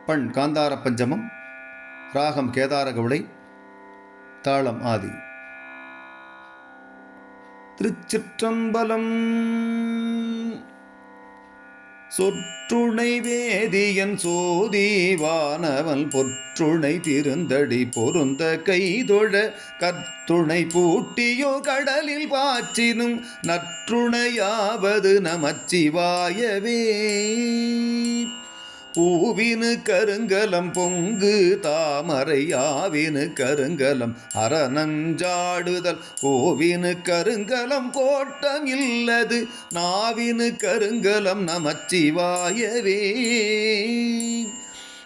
பண் காந்தார பஞ்சமம், ராகம் கேதாரகவுளை, தாளம் ஆதி. திருச்சிற்றம்பலம். சொற்றுணை வேதியன் சோதிவானவன் பொற்றுணை திருந்தடி பொருந்த கைதொழ கற்றுணை பூட்டியோ கடலில் பாய்ச்சினும் நற்றுணையாவது நமச்சிவாயவே. பூவினு கருங்கலம் பொங்கு தாமரை ஆவினு கருங்கலம் அறநஞ்சாடுதல் கோவினு கருங்கலம் கோட்டம் இல்லது நாவினு கருங்கலம் நமச்சிவாயவே.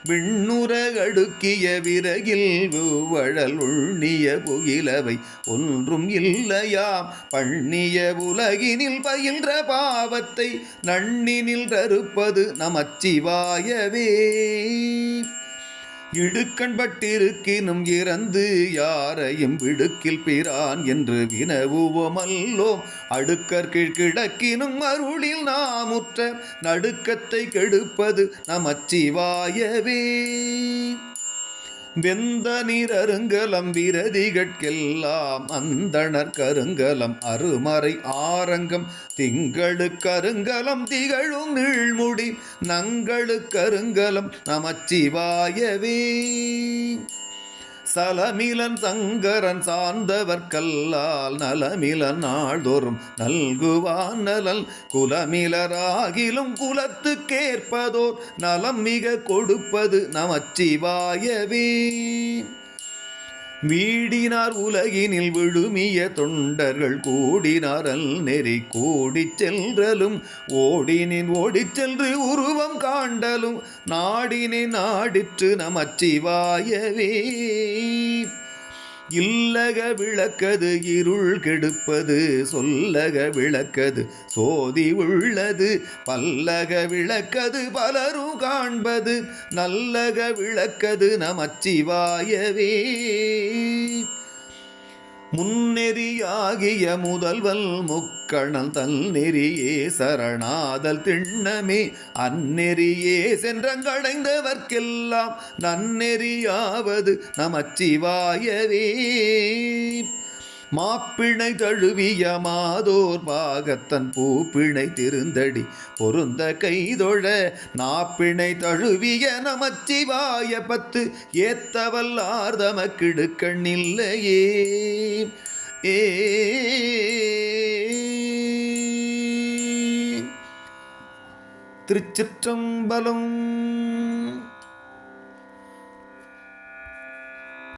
விண்ணுற அடுக்கிய விறகில் வழல் உள்ணிய புகிலவை ஒன்றும் இல்லையாம் பண்ணிய உலகினில் பயின்ற பாவத்தை நன்னினில் அறுப்பது நமச்சிவாயவே. இடுக்கண்பட்டிருக்கினும் இறந்து யாரையும் விடுக்கில் பிரான் என்று வினவுவோமல்லோம். அடுக்கற் கீழ் கிடக்கினும் அருளில் நாமுற்ற நடுக்கத்தை கெடுப்பது நமச்சிவாயவே. வெந்த நீர் அருங்கலம் விரதிகட்கெல்லாம் அந்தணர் கருங்கலம் அருமறை ஆரங்கம் திங்களு கருங்கலம் திகழும் நீழ்முடி நங்களு கருங்கலம் நமச்சிவாயவே. சலமிலன் சங்கரன் சார்ந்தவர்கல்லால் நலமிலன் நாள்தோறும் நல்குவான் நலல் குலமிலராகிலும் குலத்துக்கேற்பதோர் நலம் மிக கொடுப்பது நமச்சிவாயவே. வீடினார் உலகினில் விழுமிய தொண்டர்கள் கூடினார் அல் நெறி கூடிச் சென்றலும் ஓடினின் ஓடிச் சென்று உருவம் காண்டலும் நாடினின் நாடிற்று நமச்சிவாயவே. இல்லக விளக்கது இருள் கெடுப்பது சொல்லக விளக்கது சோதி உள்ளது பல்லக விளக்கது பலரும் காண்பது நல்லக விளக்கது நமச்சிவாயவே. முன்னெறியாகிய முதல்வல் முக்கணல் தல் நெறியே சரணாதல் திண்ணமே அந்நெறியே சென்றங்கடைந்தவர்க்கெல்லாம் நன்னெறியாவது நமச்சிவாயவே. மாப்பிணை தழுவிய மாதோர் பாகத்தன் பூப்பிணை திருந்தடி பொருந்த கைதொழ நாப்பிணை தழுவிய நமச்சிவாய பத்து ஏத்தவல்லார் தமக்கிடுக்கண்ணில்லையே. ஏ திருச்சிற்றம்பலம்.